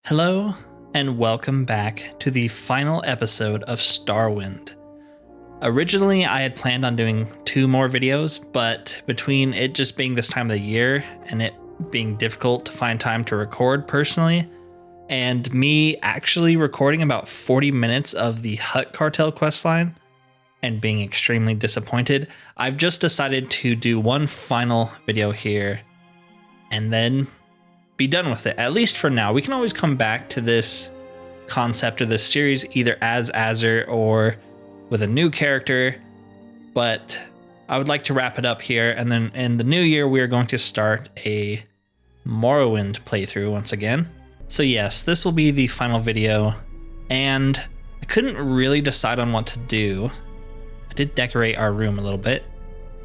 Hello, and welcome back to the final episode of Starwind. Originally, I had planned on doing 2 more videos, but between it just being this time of the year and it being difficult to find time to record personally, and me actually recording about 40 minutes of the Hutt Cartel questline and being extremely disappointed, I've just decided to do one final video here and then be done with it, at least for now. We can always come back to this concept or this series either as Azer or with a new character, but I would like to wrap it up here, and then in the new year we are going to start a Morrowind playthrough once again. So yes, this will be the final video, and I couldn't really decide on what to do. I did decorate our room a little bit.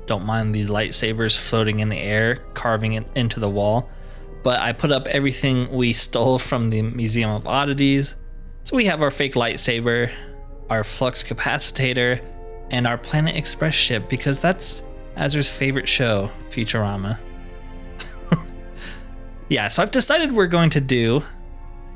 Don't mind the lightsabers floating in the air, carving it into the wall. But I put up everything we stole from the Museum of Oddities. So we have our fake lightsaber, our flux capacitator, and our Planet Express ship, because that's Azer's favorite show, Futurama. Yeah, so I've decided we're going to do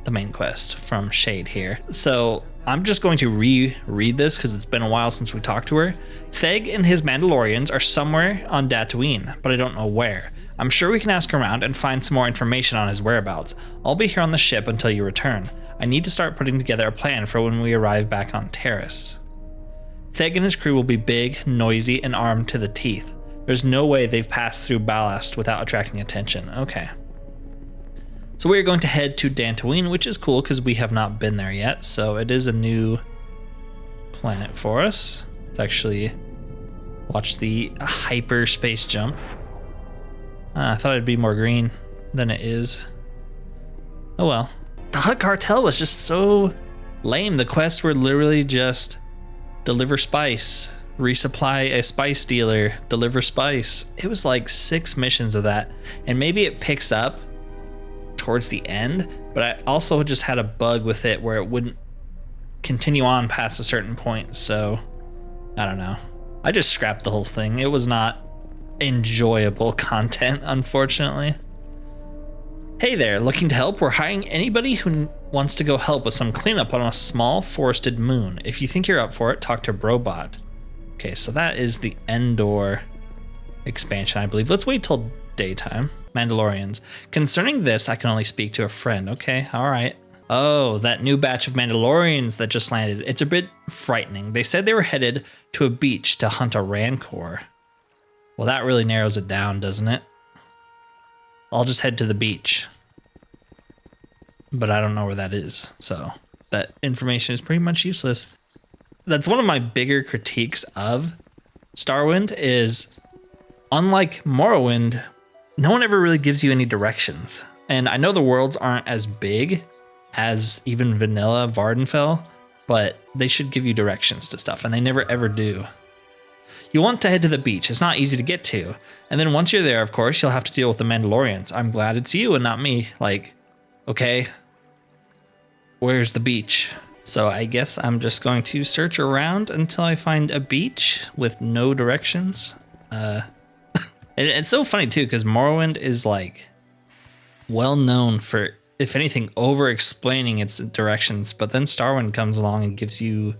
the main quest from Shade here. So I'm just going to reread this because it's been a while since we talked to her. Theg and his Mandalorians are somewhere on Tatooine, but I don't know where. I'm sure we can ask around and find some more information on his whereabouts. I'll be here on the ship until you return. I need to start putting together a plan for when we arrive back on Taris. Theg and his crew will be big, noisy, and armed to the teeth. There's no way they've passed through ballast without attracting attention. Okay. So we're going to head to Tatooine, which is cool because we have not been there yet. So it is a new planet for us. Let's actually watch the hyperspace jump. I thought it'd be more green than it is. Oh well. The Hutt Cartel was just so lame. The quests were literally just deliver spice, resupply a spice dealer, deliver spice. It was like 6 missions of that. And maybe it picks up towards the end, but I also just had a bug with it where it wouldn't continue on past a certain point. So I don't know. I just scrapped the whole thing. It was not enjoyable content, unfortunately. Hey there, looking to help? We're hiring anybody who wants to go help with some cleanup on a small forested moon. If you think you're up for it, talk to Brobot. Okay, so that is the Endor expansion, I believe. Let's wait till daytime. Mandalorians. Concerning this, I can only speak to a friend. Okay, all right. Oh, that new batch of Mandalorians that just landed. It's a bit frightening. They said they were headed to a beach to hunt a rancor. Well, that really narrows it down, doesn't it? I'll just head to the beach. But I don't know where that is, so that information is pretty much useless. That's one of my bigger critiques of Starwind is, unlike Morrowind, no one ever really gives you any directions. And I know the worlds aren't as big as even vanilla Vardenfell, but they should give you directions to stuff, and they never ever do. You want to head to the beach. It's not easy to get to. And then once you're there, of course, you'll have to deal with the Mandalorians. I'm glad it's you and not me. Like, okay, where's the beach? So I guess I'm just going to search around until I find a beach with no directions. It's so funny too, because Morrowind is like well known for, if anything, over explaining its directions, but then Starwind comes along and gives you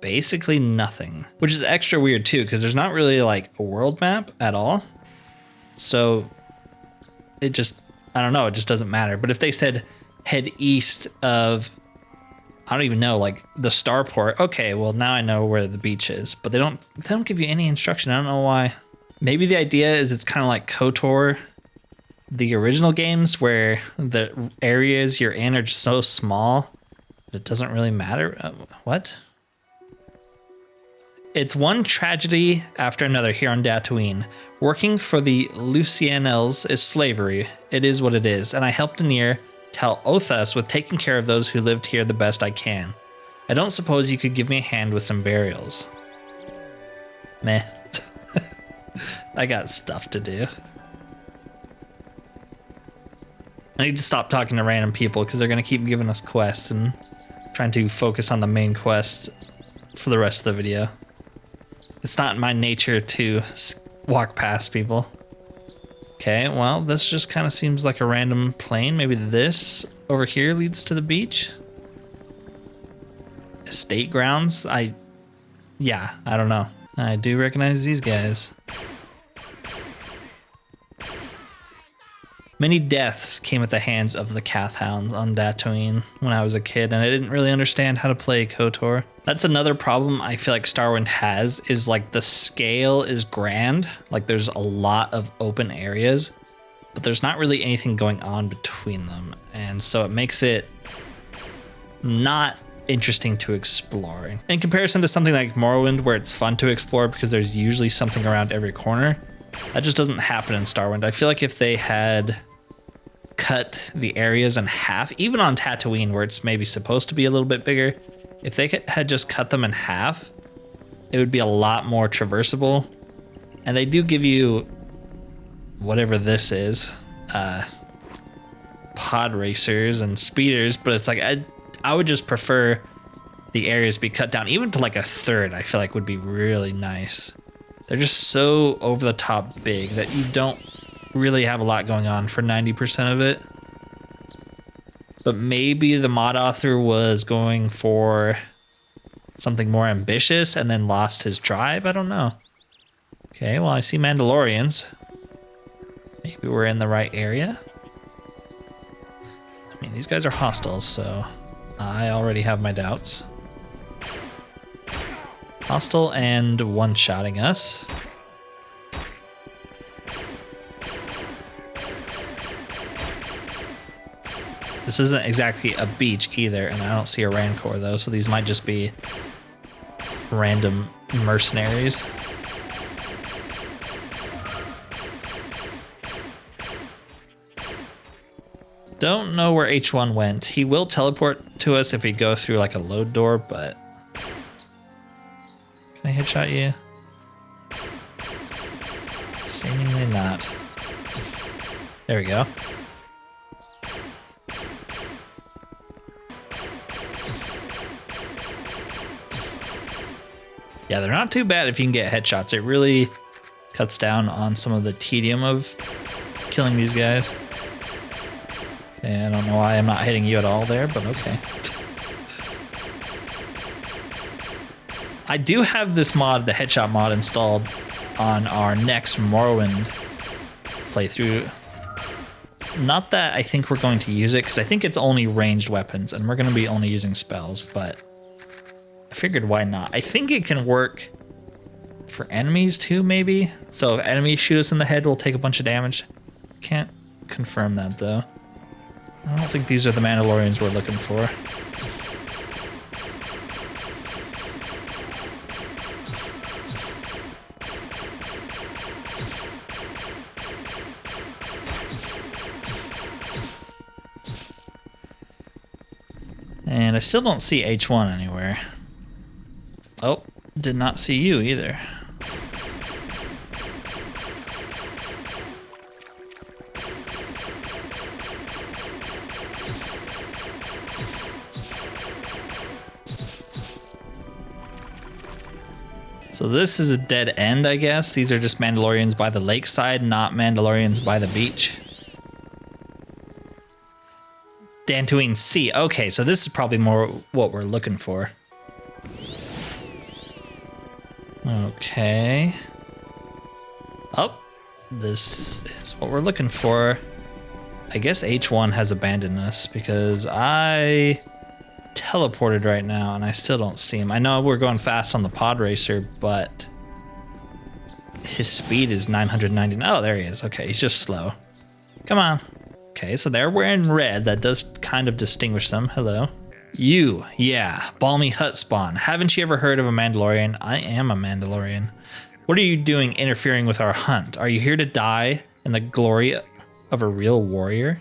basically nothing, which is extra weird too, because there's not really like a world map at all. So it just, I don't know, it just doesn't matter. But if they said head east of, I don't even know, like the starport, okay, well now I know where the beach is, but they don't give you any instruction. I don't know why. Maybe the idea is it's kind of like KOTOR, the original games, where the areas you're in are just so small that it doesn't really matter. What? It's one tragedy after another here on Tatooine. Working for the Lucianels is slavery. It is what it is, and I helped Anir tell Othas with taking care of those who lived here the best I can. I don't suppose you could give me a hand with some burials. Meh. I got stuff to do. I need to stop talking to random people because they're going to keep giving us quests and trying to focus on the main quest for the rest of the video. It's not in my nature to walk past people. Okay, well, this just kind of seems like a random plane. Maybe this over here leads to the beach. Estate grounds? Yeah, I don't know. I do recognize these guys. Many deaths came at the hands of the Cath Hounds on Tatooine when I was a kid, and I didn't really understand how to play KOTOR. That's another problem I feel like Starwind has, is like the scale is grand. Like there's a lot of open areas, but there's not really anything going on between them. And so it makes it not interesting to explore. In comparison to something like Morrowind, where it's fun to explore because there's usually something around every corner, that just doesn't happen in Starwind. I feel like if they had cut the areas in half, even on Tatooine where it's maybe supposed to be a little bit bigger, if they had just cut them in half, it would be a lot more traversable. And they do give you whatever this is, pod racers and speeders, but it's like I would just prefer the areas be cut down even to like a third. I feel like would be really nice. They're just so over the top big that you don't really have a lot going on for 90% of it. But maybe the mod author was going for something more ambitious and then lost his drive. I don't know. Okay, well, I see Mandalorians. Maybe we're in the right area. I mean, these guys are hostiles, so I already have my doubts. Hostile and one-shotting us. This isn't exactly a beach either, and I don't see a Rancor though, so these might just be random mercenaries. Don't know where H1 went. He will teleport to us if we go through like a load door, but... Can I headshot you? Seemingly not. There we go. Yeah, they're not too bad if you can get headshots. It really cuts down on some of the tedium of killing these guys. Okay, I don't know why I'm not hitting you at all there, but okay. I do have this mod, the headshot mod, installed on our next Morrowind playthrough. Not that I think we're going to use it, because I think it's only ranged weapons, and we're going to be only using spells, but I figured why not. I think it can work for enemies too, maybe. So if enemies shoot us in the head, we'll take a bunch of damage. Can't confirm that, though. I don't think these are the Mandalorians we're looking for. And I still don't see H1 anywhere. Oh, did not see you either. So this is a dead end, I guess. These are just Mandalorians by the lakeside, not Mandalorians by the beach. Dantooine Sea. Okay, so this is probably more what we're looking for. Okay. Oh, this is what we're looking for. I guess H1 has abandoned us because I teleported right now and I still don't see him. I know we're going fast on the pod racer, but his speed is 999. Oh, there he is. Okay, he's just slow. Come on. Okay, so they're wearing red. That does kind of distinguish them. Hello. You, yeah, Balmy Hut Spawn. Haven't you ever heard of a Mandalorian? I am a Mandalorian. What are you doing interfering with our hunt? Are you here to die in the glory of a real warrior?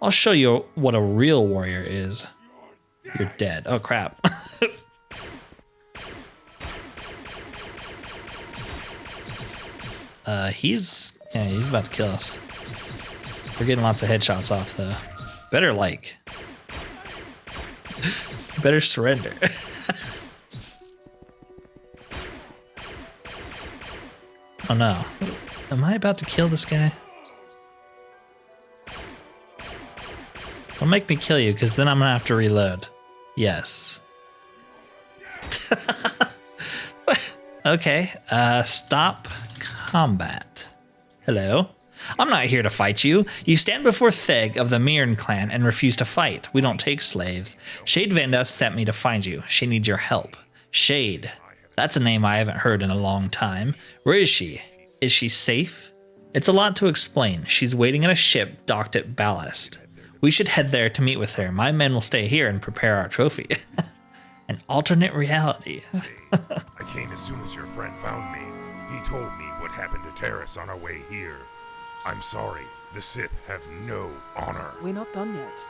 I'll show you what a real warrior is. You're dead. Oh, crap. He's about to kill us. We're getting lots of headshots off, though. Better, like... Better surrender. Oh, no. Am I about to kill this guy? Don't make me kill you, because then I'm gonna have to reload. Yes. Okay, stop combat. Hello? I'm not here to fight you. You stand before Theg of the Mirren clan and refuse to fight. We don't take slaves. Shade Vanda sent me to find you. She needs your help. Shade. That's a name I haven't heard in a long time. Where is she? Is she safe? It's a lot to explain. She's waiting at a ship docked at Ballast. We should head there to meet with her. My men will stay here and prepare our trophy. An alternate reality. I came as soon as your friend found me. He told me what happened to Taris on our way here. I'm sorry, the Sith have no honor. We're not done yet.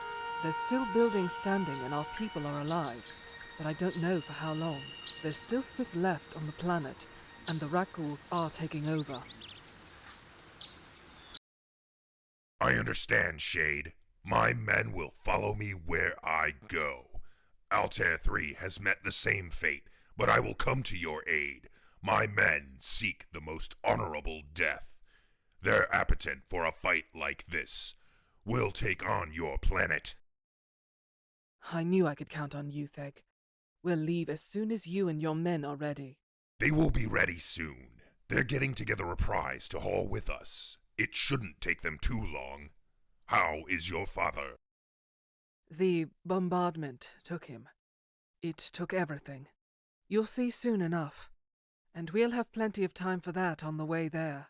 There's still buildings standing and our people are alive. But I don't know for how long. There's still Sith left on the planet, and the Rakghouls are taking over. I understand, Shade. My men will follow me where I go. Altair 3 has met the same fate, but I will come to your aid. My men seek the most honorable death. They're appetent for a fight like this. We'll take on your planet. I knew I could count on you, Theg. We'll leave as soon as you and your men are ready. They will be ready soon. They're getting together a prize to haul with us. It shouldn't take them too long. How is your father? The bombardment took him. It took everything. You'll see soon enough. And we'll have plenty of time for that on the way there.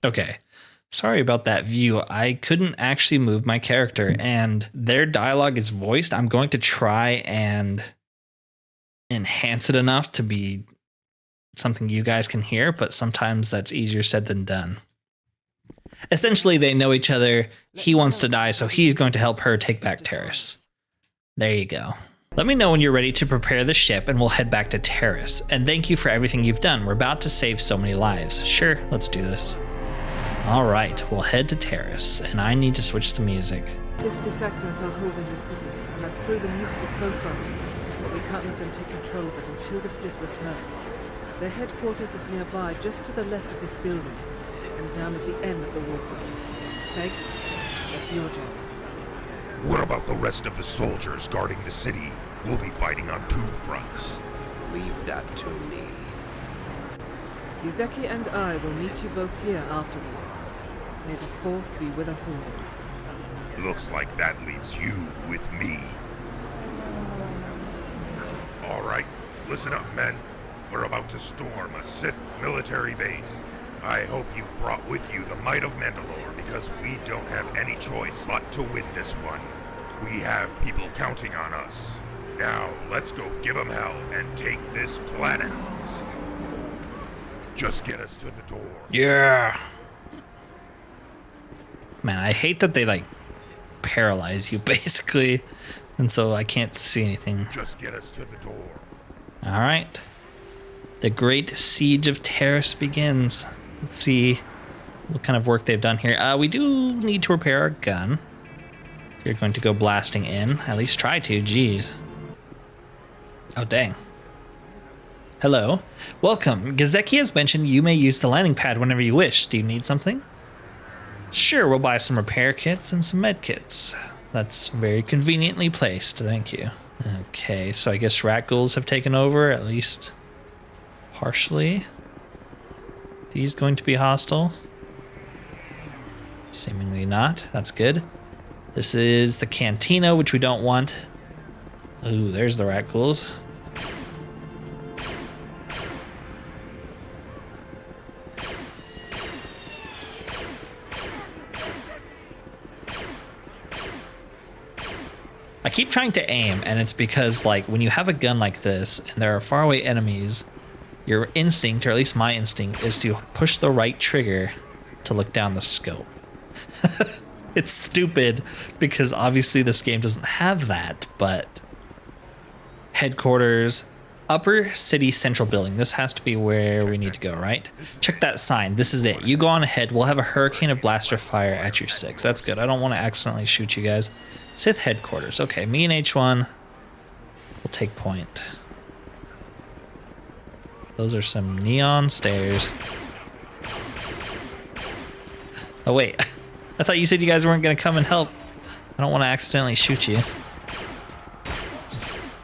Okay. Sorry about that view. I couldn't actually move my character, and their dialogue is voiced. I'm going to try and enhance it enough to be something you guys can hear, but sometimes that's easier said than done. Essentially, they know each other. He wants to die, so he's going to help her take back Taris. There you go. Let me know when you're ready to prepare the ship, and we'll head back to Taris. And thank you for everything you've done. We're about to save so many lives. Sure, let's do this. All right, we'll head to Taris, and I need to switch the music. Sith defectors are holding the city, and that's proven useful so far. But we can't let them take control of it until the Sith return. Their headquarters is nearby, just to the left of this building, and down at the end of the walkway. Theg, that's your job. What about the rest of the soldiers guarding the city? We'll be fighting on two fronts. Leave that to me. Izeki and I will meet you both here afterwards. May the Force be with us all. Looks like that leaves you with me. All right, listen up, men. We're about to storm a Sith military base. I hope you've brought with you the might of Mandalore, because we don't have any choice but to win this one. We have people counting on us. Now, let's go give them hell and take this planet. Just get us to the door. Yeah. Man, I hate that they, like, paralyze you, basically. And so I can't see anything. Just get us to the door. All right. The great siege of Taris begins. Let's see what kind of work they've done here. We do need to repair our gun. If you're going to go blasting in, at least try to. Jeez. Oh, dang. Hello. Welcome. Gazeki has mentioned you may use the landing pad whenever you wish. Do you need something? Sure, we'll buy some repair kits and some med kits. That's very conveniently placed. Thank you. Okay, so I guess Rakghouls have taken over, at least partially. These going to be hostile? Seemingly not. That's good. This is the cantina, which we don't want. Ooh, there's the Rakghouls. I keep trying to aim, and it's because, like, when you have a gun like this and there are faraway enemies, your instinct, or at least my instinct, is to push the right trigger to look down the scope. It's stupid because obviously this game doesn't have that, but headquarters, upper city central building. This has to be where we need to go, right? Check that sign. This is it. You go on ahead. We'll have a hurricane of blaster fire at your 6. That's good. I don't want to accidentally shoot you guys. Sith headquarters. Okay, me and H1 will take point. Those are some neon stairs. Oh, wait. I thought you said you guys weren't gonna come and help. I don't want to accidentally shoot you.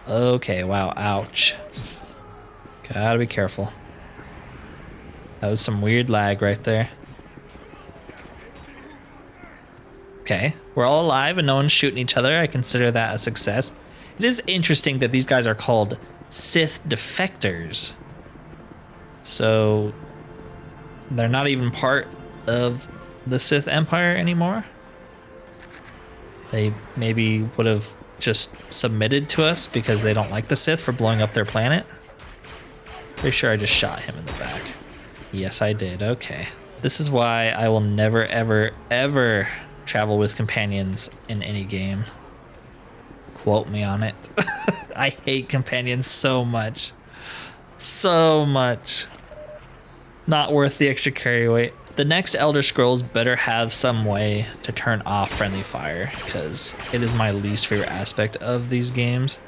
Okay, wow, ouch. Gotta be careful. That was some weird lag right there. Okay, we're all alive and no one's shooting each other. I consider that a success. It is interesting that these guys are called Sith defectors. So they're not even part of the Sith Empire anymore. They maybe would have just submitted to us because they don't like the Sith for blowing up their planet. Pretty sure I just shot him in the back. Yes, I did. Okay. This is why I will never, ever, ever travel with companions in any game. Quote me on it. I hate companions so much. So much. Not worth the extra carry weight. The next Elder Scrolls better have some way to turn off friendly fire, because it is my least favorite aspect of these games.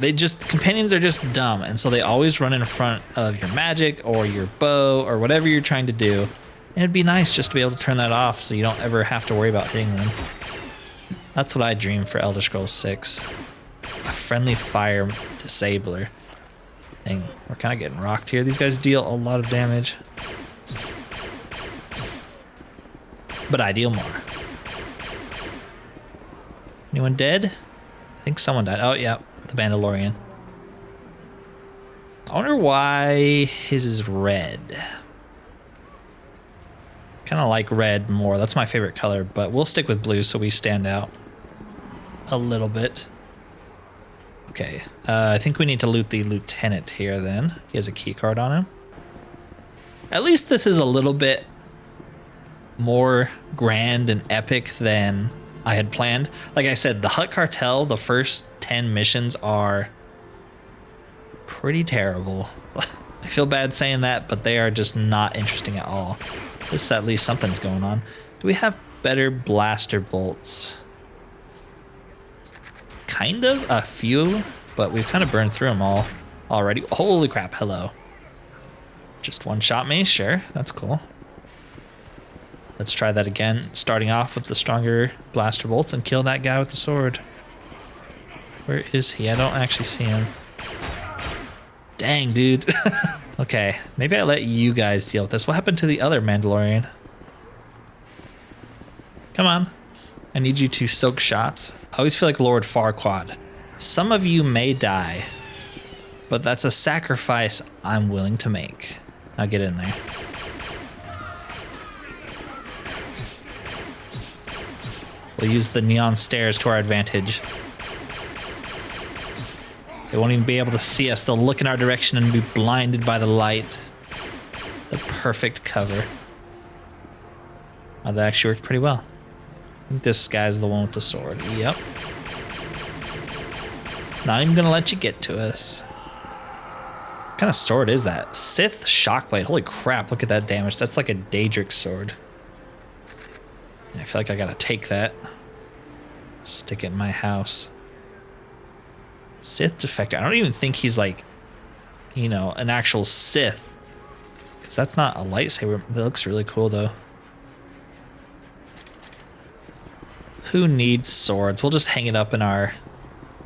Companions are just dumb, and so they always run in front of your magic or your bow or whatever you're trying to do. And it'd be nice just to be able to turn that off so you don't ever have to worry about hitting them. That's what I dream for Elder Scrolls 6. A friendly fire disabler. Dang, we're kind of getting rocked here. These guys deal a lot of damage. But I deal more. Anyone dead? I think someone died. Oh, yeah, the Mandalorian. I wonder why his is red. Kind of like red more. That's my favorite color, but we'll stick with blue so we stand out a little bit. Okay, I think we need to loot the lieutenant here then. He has a key card on him. At least this is a little bit more grand and epic than I had planned. Like I said, the Hutt Cartel, the first 10 missions are pretty terrible. I feel bad saying that, but they are just not interesting at all. This at least something's going on. Do we have better blaster bolts? Kind of, a few, but we've kind of burned through them all already. Holy crap, hello. Just one shot me, sure, that's cool. Let's try that again, starting off with the stronger blaster bolts and kill that guy with the sword. Where is he? I don't actually see him. Dang, dude. Okay, maybe I let you guys deal with this. What happened to the other Mandalorian? Come on. I need you to soak shots. I always feel like Lord Farquaad. Some of you may die, but that's a sacrifice I'm willing to make. Now get in there. We'll use the neon stairs to our advantage. They won't even be able to see us. They'll look in our direction and be blinded by the light. The perfect cover. Oh, that actually worked pretty well. I think this guy's the one with the sword. Yep. Not even gonna let you get to us. What kind of sword is that? Sith Shockblade. Holy crap, look at that damage. That's like a Daedric sword. I feel like I gotta take that. Stick it in my house. Sith defector. I don't even think he's like, you know, an actual Sith. Because that's not a lightsaber. That looks really cool though. Who needs swords? We'll just hang it up in our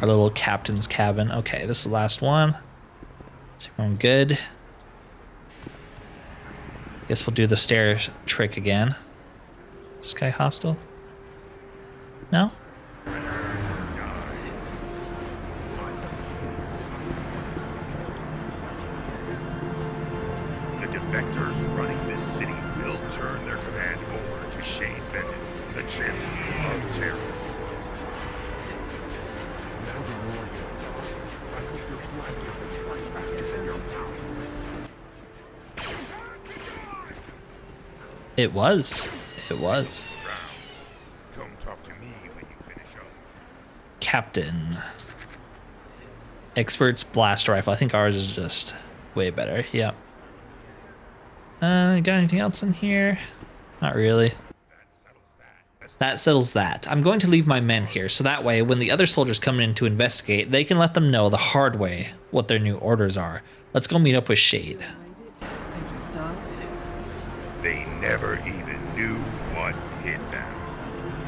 little captain's cabin. Okay, this is the last one. Is everyone good? Guess we'll do the stair trick again. Is this guy hostile? No? The defectors running this city will turn their command over to Shade Bendis, the Chancellor of Taris. It was. It was. Come talk to me when you finish up. Captain. Expert's blaster rifle. I think ours is just way better. Yep. Got anything else in here? Not really. That settles that. I'm going to leave my men here, so that way, when the other soldiers come in to investigate, they can let them know the hard way what their new orders are. Let's go meet up with Shade. Stars. They never even knew what hit them.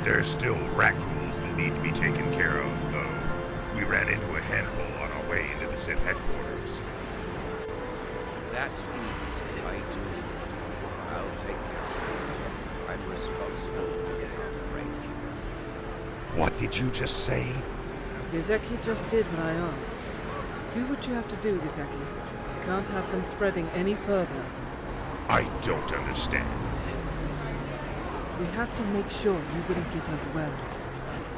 There's still rat ghouls that need to be taken care of, though. We ran into a handful on our way into the Sith headquarters. That is my duty. I'll take care of it. I'm responsible for getting on the break. What did you just say? Gizeki just did what I asked. Do what you have to do, Gizeki. You can't have them spreading any further. I don't understand. We had to make sure you wouldn't get overwhelmed.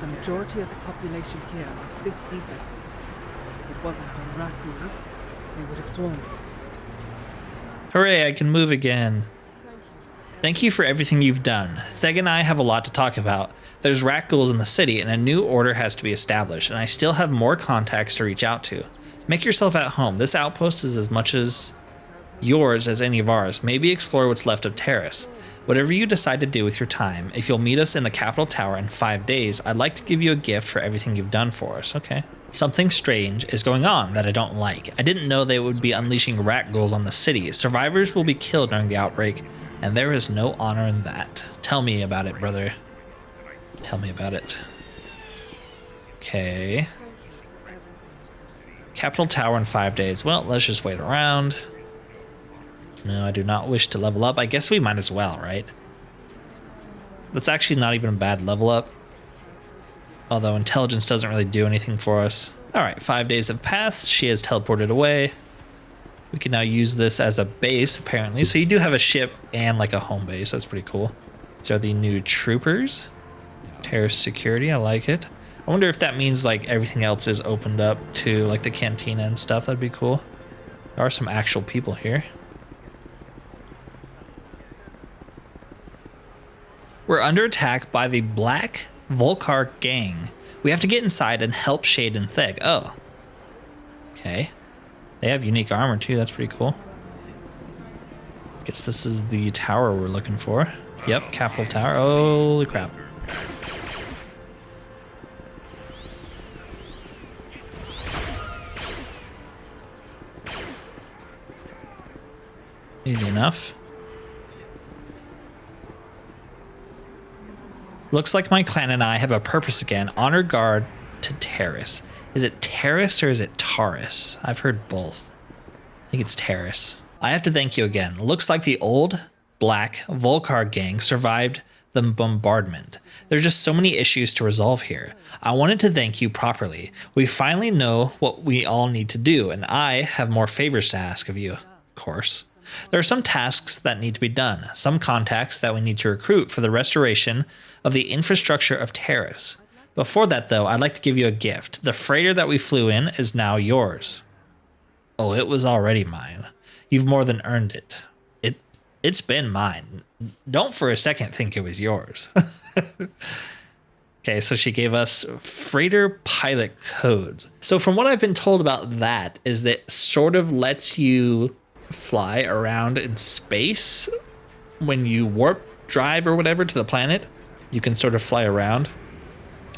The majority of the population here are Sith defectors. If it wasn't for rat ghouls, they would have swarmed you. Hooray, I can move again. Thank you for everything you've done. Theg and I have a lot to talk about. There's rat ghouls in the city, and a new order has to be established, and I still have more contacts to reach out to. Make yourself at home. This outpost is as much as yours as any of ours. Maybe explore what's left of Taris. Whatever you decide to do with your time, if you'll meet us in the Capital Tower in 5 days, I'd like to give you a gift for everything you've done for us. Okay. Something strange is going on that I don't like. I didn't know they would be unleashing rat ghouls on the city. Survivors will be killed during the outbreak, and there is no honor in that. Tell me about it, brother. Tell me about it. Okay. Capital Tower in 5 days. Well, let's just wait around. No, I do not wish to level up. I guess we might as well, right? That's actually not even a bad level up. Although intelligence doesn't really do anything for us. All right, 5 days have passed. She has teleported away. We can now use this as a base, apparently. So you do have a ship and like a home base. That's pretty cool. These are the new troopers. Terrace security, I like it. I wonder if that means like everything else is opened up to like the cantina and stuff. That'd be cool. There are some actual people here. We're under attack by the Black Volcar gang. We have to get inside and help Shade and Theg. Oh. Okay. They have unique armor too, that's pretty cool. Guess this is the tower we're looking for. Yep, Capital Tower. Holy crap. Easy enough. Looks like my clan and I have a purpose again. Honor guard to Taris. Is it Taris or is it Taris? I've heard both. I think it's Taris. I have to thank you again. Looks like the old Black Volcar gang survived the bombardment. There's just so many issues to resolve here. I wanted to thank you properly. We finally know what we all need to do, and I have more favors to ask of you, of course. There are some tasks that need to be done, some contacts that we need to recruit for the restoration of the infrastructure of Taris. Before that, though, I'd like to give you a gift. The freighter that we flew in is now yours. Oh, it was already mine. You've more than earned it. It's been mine. Don't for a second think it was yours. Okay, so she gave us freighter pilot codes. So from what I've been told about that is that sort of lets you fly around in space when you warp drive or whatever to the planet. You can sort of fly around.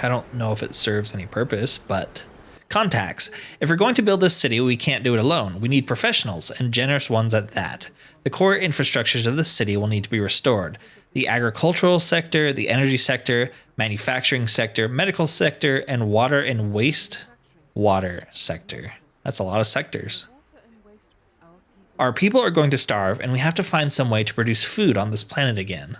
I don't know if it serves any purpose, but contacts. If we're going to build this city, we can't do it alone. We need professionals, and generous ones at that. The core infrastructures of the city will need to be restored. The agricultural sector, the energy sector, manufacturing sector, medical sector, and water and wastewater sector. That's a lot of sectors. Our people are going to starve, and we have to find some way to produce food on this planet again.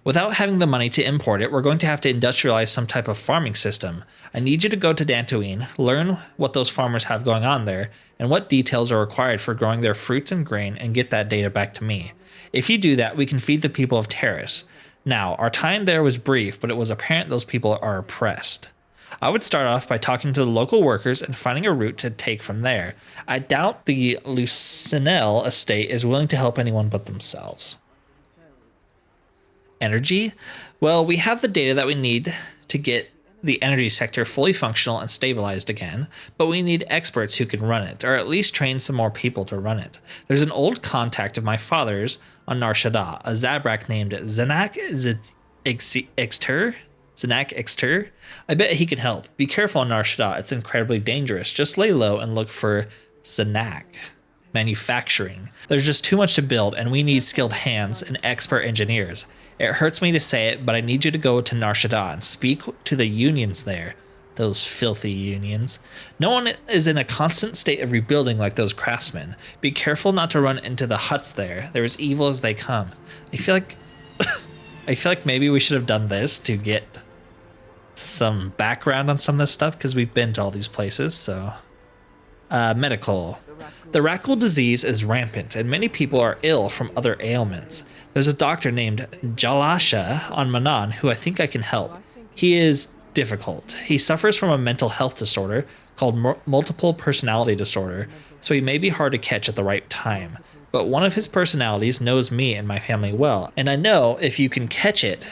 Without having the money to import it, we're going to have to industrialize some type of farming system. I need you to go to Dantooine, learn what those farmers have going on there, and what details are required for growing their fruits and grain, and get that data back to me. If you do that, we can feed the people of Taris. Now, our time there was brief, but it was apparent those people are oppressed. I would start off by talking to the local workers and finding a route to take from there. I doubt the Lucinel estate is willing to help anyone but themselves. Energy? Well, we have the data that we need to get the energy sector fully functional and stabilized again, but we need experts who can run it, or at least train some more people to run it. There's an old contact of my father's on Nar Shaddaa, a Zabrak named Zanak Exter. I bet he can help. Be careful on Nar Shaddaa, it's incredibly dangerous. Just lay low and look for Zanak. Manufacturing. There's just too much to build, and we need skilled hands and expert engineers. It hurts me to say it, but I need you to go to Nar Shaddaa and speak to the unions there. Those filthy unions. No one is in a constant state of rebuilding like those craftsmen. Be careful not to run into the huts there. They're as evil as they come. I feel like I feel like maybe we should have done this to get some background on some of this stuff, because we've been to all these places. So medical. The Rackle disease is rampant, and many people are ill from other ailments. There's a doctor named Jalasha on Manan who I think I can help. He is difficult. He suffers from a mental health disorder called multiple personality disorder, so he may be hard to catch at the right time. But one of his personalities knows me and my family well, and I know if you can catch it,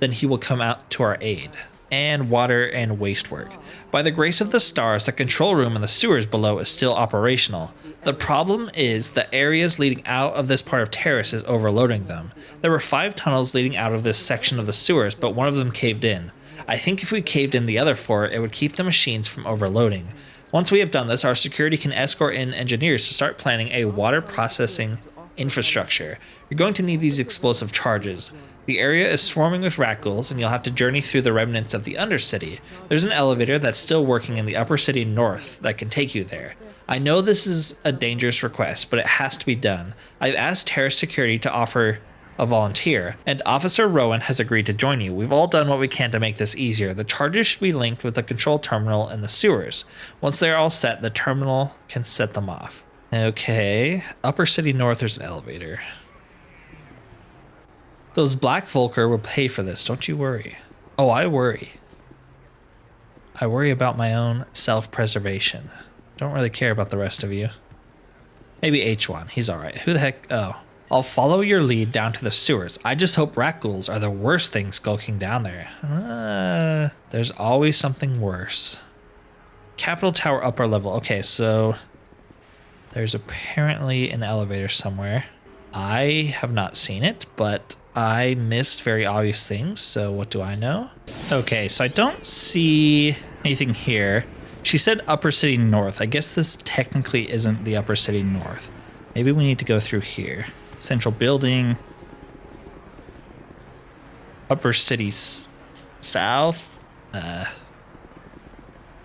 then he will come out to our aid. And water and waste work. By the grace of the stars, the control room in the sewers below is still operational. The problem is the areas leading out of this part of Taris is overloading them. There were 5 tunnels leading out of this section of the sewers, but one of them caved in. I think if we caved in the other 4, it would keep the machines from overloading. Once we have done this, our security can escort in engineers to start planning a water processing infrastructure. You're going to need these explosive charges. The area is swarming with Rackles, and you'll have to journey through the remnants of the Undercity. There's an elevator that's still working in the Upper City North that can take you there. I know this is a dangerous request, but it has to be done. I've asked Taris Security to offer a volunteer, and Officer Rowan has agreed to join you. We've all done what we can to make this easier. The charges should be linked with the control terminal in the sewers. Once they're all set, the terminal can set them off. Okay, Upper City North, there's an elevator. Those Black Volker will pay for this, don't you worry. Oh, I worry. I worry about my own self-preservation. Don't really care about the rest of you. Maybe H1, he's alright. Who the heck? Oh. I'll follow your lead down to the sewers. I just hope rat ghouls are the worst thing skulking down there. There's always something worse. Capital Tower upper level. Okay, so there's apparently an elevator somewhere. I have not seen it, but I missed very obvious things, so what do I know? Okay, so I don't see anything here. She said Upper City North. I guess this technically isn't the Upper City North. Maybe we need to go through here. Central building. Upper City South.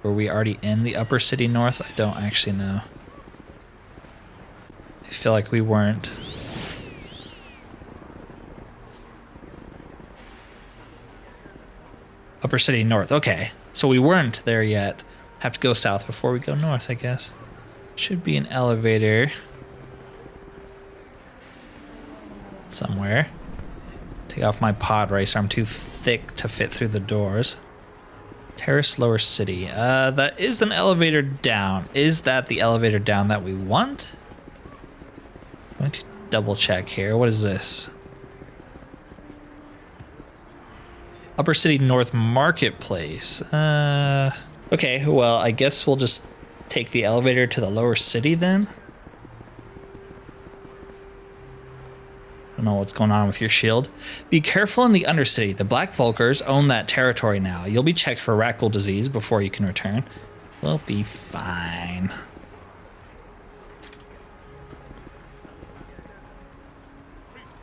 Were we already in the Upper City North? I don't actually know. I feel like we weren't. Upper City North. Okay, so we weren't there yet. Have to go south before we go north, I guess. Should be an elevator somewhere. Take off my pod racer. I'm too thick to fit through the doors. Taris Lower City. That is an elevator down. Is that the elevator down that we want? I'm going to double check here. What is this? Upper City North Marketplace. Okay, well, I guess we'll just take the elevator to the Lower City then. I don't know what's going on with your shield. Be careful in the Undercity. The Black Volkers own that territory now. You'll be checked for Rackle disease before you can return. We'll be fine.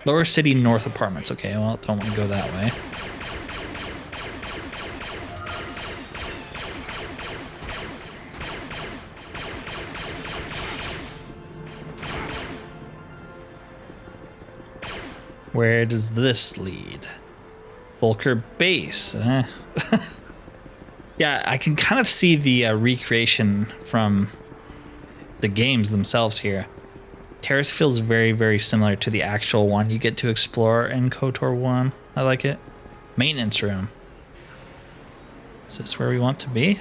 Lower City North Apartments. Okay, well, don't want to go that way. Where does this lead? Volker base. Yeah, I can kind of see the recreation from the games themselves here. Taris feels very, very similar to the actual one you get to explore in KOTOR 1. I like it. Maintenance room. Is this where we want to be?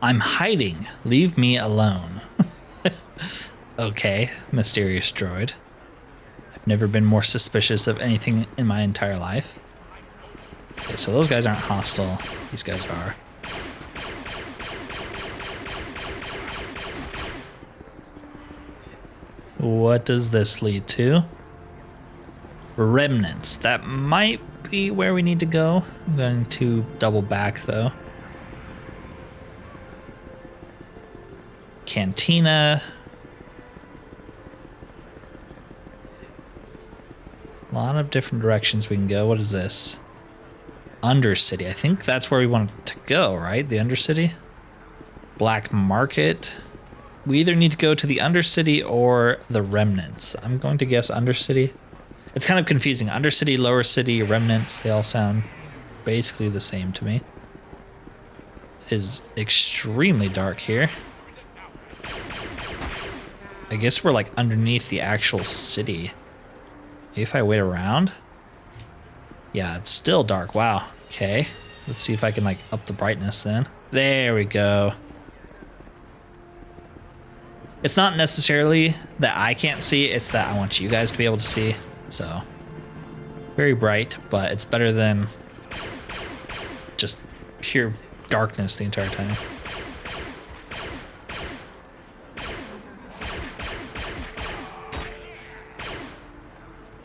I'm hiding. Leave me alone. Okay, mysterious droid. I've never been more suspicious of anything in my entire life. Okay, so those guys aren't hostile. These guys are. What does this lead to? Remnants. That might be where we need to go. I'm going to double back though. Cantina. lot of different directions we can go. What is this? Undercity. I think that's where we want to go, right? The Undercity? Black Market. We either need to go to the Undercity or the Remnants. I'm going to guess Undercity. It's kind of confusing. Undercity, Lower City, Remnants, they all sound basically the same to me. It is extremely dark here. I guess we're like underneath the actual city. Maybe if I wait around? Yeah, it's still dark. Wow. Okay. Let's see if I can like up the brightness then. There we go. It's not necessarily that I can't see, it's that I want you guys to be able to see. So, very bright, but it's better than just pure darkness the entire time.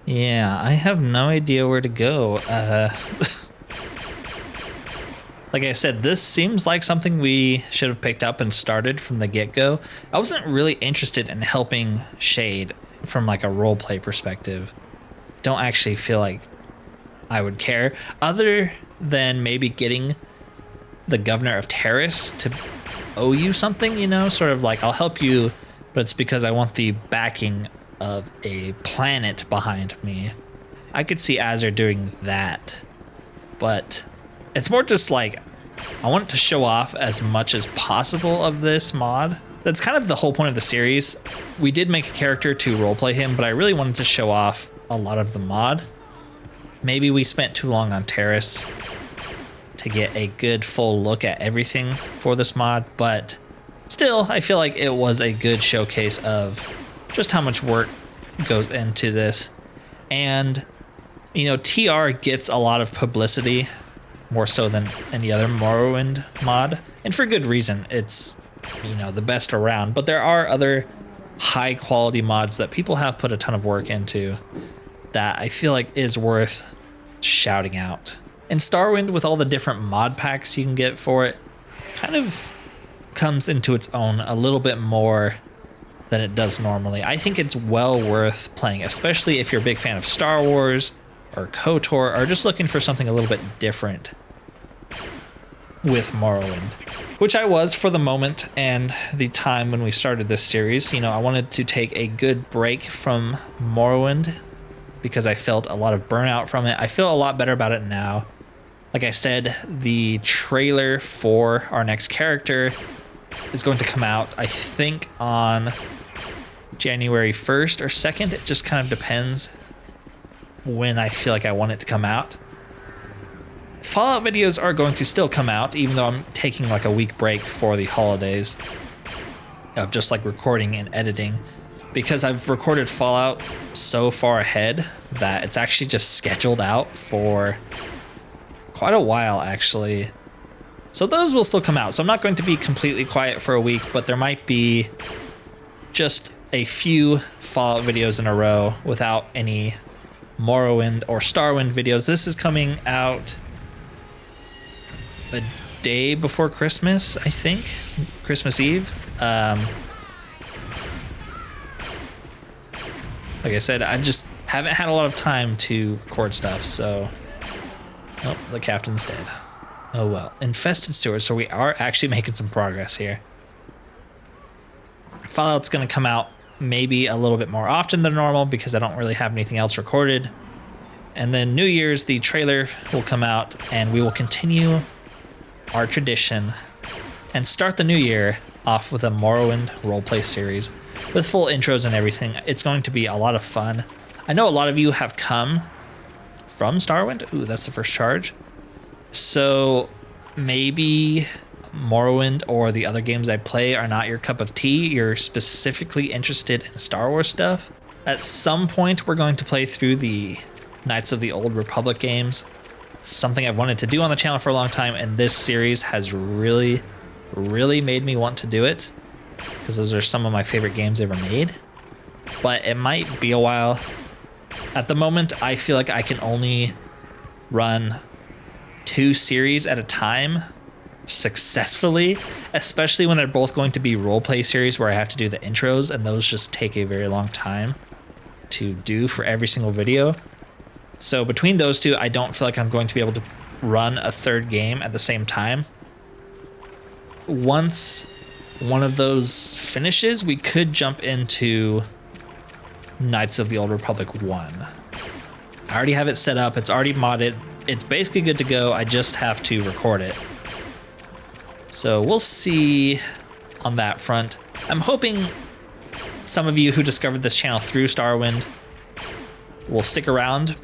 Yeah, I have no idea where to go. Like I said, this seems like something we should have picked up and started from the get-go. I wasn't really interested in helping Shade from like a roleplay perspective. Don't actually feel like I would care, other than maybe getting the governor of Taris to owe you something, you know, sort of like I'll help you, but it's because I want the backing of a planet behind me. I could see Azer doing that, but it's more just like I want to show off as much as possible of this mod. That's kind of the whole point of the series. We did make a character to roleplay him, but I really wanted to show off a lot of the mod. Maybe we spent too long on Taris to get a good full look at everything for this mod, but still, I feel like it was a good showcase of just how much work goes into this. And, you know, TR gets a lot of publicity, more so than any other Morrowind mod, and for good reason. It's, you know, the best around, but there are other high quality mods that people have put a ton of work into that I feel like is worth shouting out. And Starwind, with all the different mod packs you can get for it, kind of comes into its own a little bit more than it does normally. I think it's well worth playing, especially if you're a big fan of Star Wars or KOTOR, or just looking for something a little bit different with Morrowind, which I was for the moment and the time when we started this series. You know, I wanted to take a good break from Morrowind because I felt a lot of burnout from it. I feel a lot better about it now. Like I said, the trailer for our next character is going to come out, I think, on January 1st or 2nd. It just kind of depends when I feel like I want it to come out. Fallout videos are going to still come out, even though I'm taking like a week break for the holidays of just like recording and editing, because I've recorded Fallout so far ahead that it's actually just scheduled out for quite a while, actually. So those will still come out. So I'm not going to be completely quiet for a week, but there might be just a few Fallout videos in a row without any Morrowind or Starwind videos. This is coming out a day before Christmas, I think. Christmas Eve. Like I said, I just haven't had a lot of time to record stuff, so... Oh, the captain's dead. Oh well. Infested sewers, so we are actually making some progress here. Fallout's gonna come out maybe a little bit more often than normal because I don't really have anything else recorded. And then New Year's, the trailer will come out, and we will continue our tradition and start the new year off with a Morrowind roleplay series with full intros and everything. It's going to be a lot of fun. I know a lot of you have come from Starwind. Ooh, that's the first charge. So maybe Morrowind or the other games I play are not your cup of tea. You're specifically interested in Star Wars stuff. At some point, we're going to play through the Knights of the Old Republic games. It's something I've wanted to do on the channel for a long time, and this series has really made me want to do it, because those are some of my favorite games ever made. But it might be a while. At the moment, I feel like I can only run 2 series at a time successfully, especially when they're both going to be roleplay series where I have to do the intros, and those just take a very long time to do for every single video. So between those two, I don't feel like I'm going to be able to run a third game at the same time. Once one of those finishes, we could jump into Knights of the Old Republic 1. I already have it set up. It's already modded. It's basically good to go. I just have to record it. So we'll see on that front. I'm hoping some of you who discovered this channel through Starwind will stick around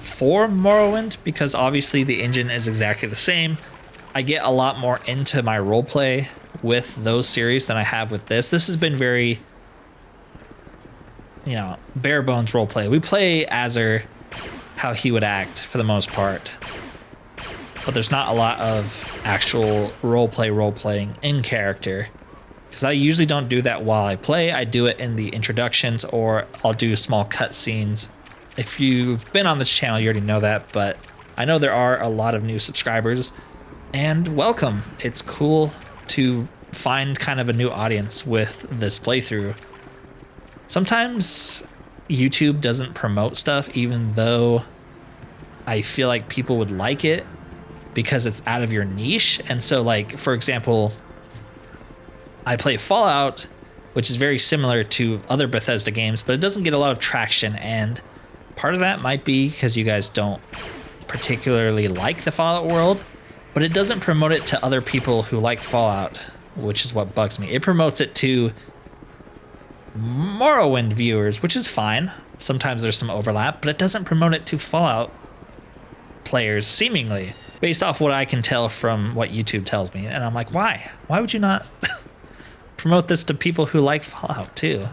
for Morrowind, because obviously the engine is exactly the same. I get a lot more into my roleplay with those series than I have with this. This has been very, you know, bare bones roleplay. We play Azer how he would act for the most part, but there's not a lot of actual role-playing in character, because I usually don't do that while I play. I do it in the introductions, or I'll do small cutscenes. If you've been on this channel, you already know that, but I know there are a lot of new subscribers, and welcome. It's cool to find kind of a new audience with this playthrough. Sometimes YouTube doesn't promote stuff, even though I feel like people would like it, because it's out of your niche. And so, like, for example, I play Fallout, which is very similar to other Bethesda games, but it doesn't get a lot of traction, and part of that might be because you guys don't particularly like the Fallout world, but it doesn't promote it to other people who like Fallout, which is what bugs me. It promotes it to Morrowind viewers, which is fine. Sometimes there's some overlap, but it doesn't promote it to Fallout players, seemingly, based off what I can tell from what YouTube tells me. And I'm like, why? Why would you not promote this to people who like Fallout too?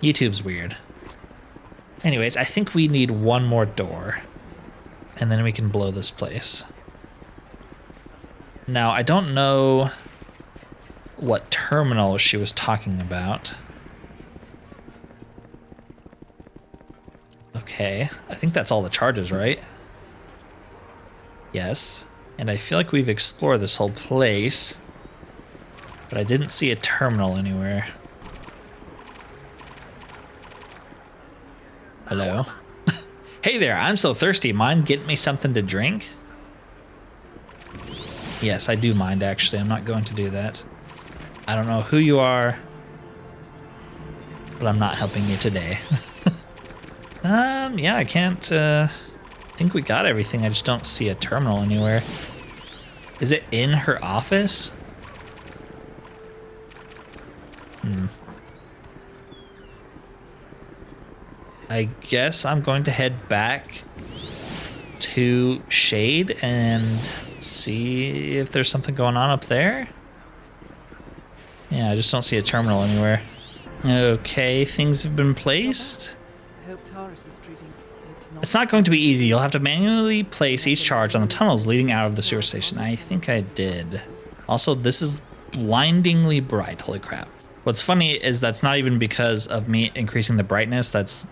YouTube's weird. Anyways, I think we need one more door, and then we can blow this place. Now, I don't know what terminal she was talking about. Okay, I think that's all the charges, right? Yes, and I feel like we've explored this whole place, but I didn't see a terminal anywhere. Hello? Hey there, I'm so thirsty. Mind getting me something to drink? Yes, I do mind, actually. I'm not going to do that. I don't know who you are, but I'm not helping you today. Yeah, I can't, I think we got everything. I just don't see a terminal anywhere. Is it in her office? I guess I'm going to head back to Shade and see if there's something going on up there. Yeah, I just don't see a terminal anywhere. Okay, things have been placed. I hope Taris is treating. It's not going to be easy. You'll have to manually place each charge on the tunnels leading out of the sewer station. I think I did. Also, this is blindingly bright. Holy crap. What's funny is that's not even because of me increasing the brightness. That's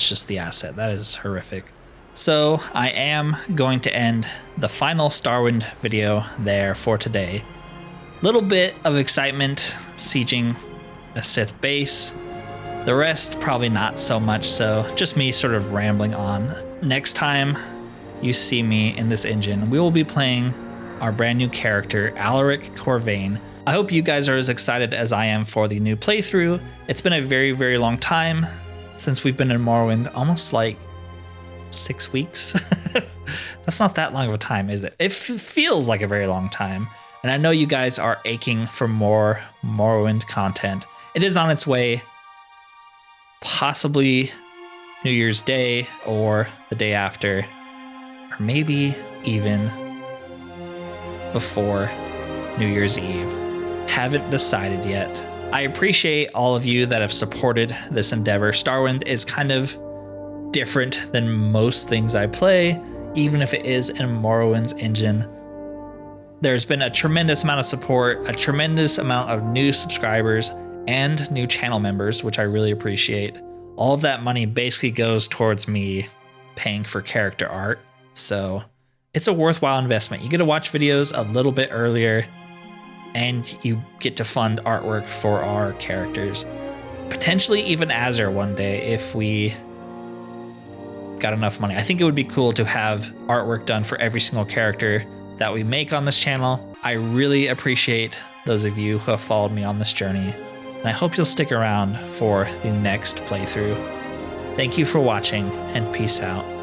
just the asset. That is horrific. So I am going to end the final Starwind video there for today. Little bit of excitement sieging a Sith base. The rest probably not so much, so just me sort of rambling on. Next time you see me in this engine, we will be playing our brand new character, Alaric Corvain. I hope you guys are as excited as I am for the new playthrough. It's been a very, very long time since we've been in Morrowind, almost like 6 weeks. That's not that long of a time, is it? It feels like a very long time. And I know you guys are aching for more Morrowind content. It is on its way, possibly New Year's Day or the day after, or maybe even before New Year's Eve. Haven't decided yet. I appreciate all of you that have supported this endeavor. Starwind is kind of different than most things I play, even if it is in Morrowind's engine. There's been a tremendous amount of support, a tremendous amount of new subscribers, and new channel members, which I really appreciate. All of that money basically goes towards me paying for character art, so it's a worthwhile investment. You get to watch videos a little bit earlier, and you get to fund artwork for our characters. Potentially even Azer one day if we got enough money. I think it would be cool to have artwork done for every single character that we make on this channel. I really appreciate those of you who have followed me on this journey, and I hope you'll stick around for the next playthrough. Thank you for watching, and peace out.